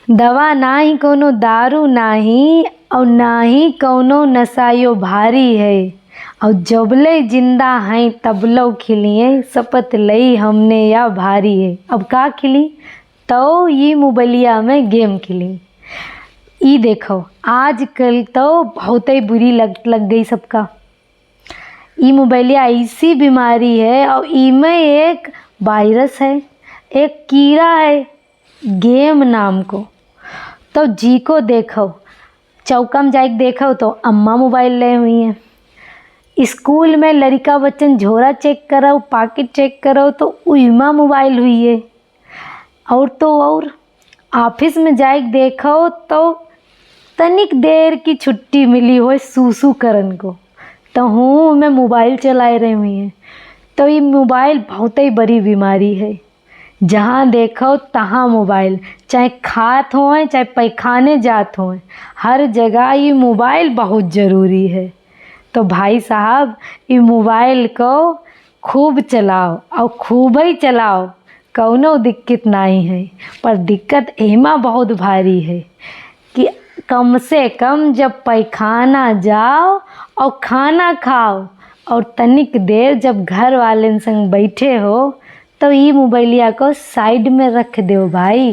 दवा नाही कोनो दारू नाही और नाही कौनो नशायो भारी है और जबले जिंदा हैं तबलो खिलिए शपथ लई हमने या भारी है। अब का खिली तो ये मोबाइलिया में गेम खिली। ई देखो आजकल तो बहुत ही बुरी लग गई सबका। ई मोबाइलिया ऐसी बीमारी है और इमें एक वायरस है, एक कीड़ा है गेम नाम को। तो जी को देखो चौका में जाके देखो तो अम्मा मोबाइल ले हुई हैं। स्कूल में लड़का बच्चन झोरा चेक करो पॉकेट चेक करो तो उइमा मोबाइल हुई है। और तो और ऑफिस में जाके देखो तो तनिक देर की छुट्टी मिली हो सूसू करन को तो हूँ मैं मोबाइल चलाए रही हुई हैं। तो ये मोबाइल बहुत ही बड़ी बीमारी है। जहाँ देखो तहाँ मोबाइल, चाहे खात हों चाहे पैखाने जात हों, हर जगह ये मोबाइल बहुत ज़रूरी है। तो भाई साहब ये मोबाइल को खूब चलाओ और खूब ही चलाओ, कौनो दिक्कत नहीं है। पर दिक्कत एमा बहुत भारी है कि कम से कम जब पैखाना जाओ और खाना खाओ और तनिक देर जब घर वाले संग बैठे हो तो ये मोबाइलिया को साइड में रख दो भाई।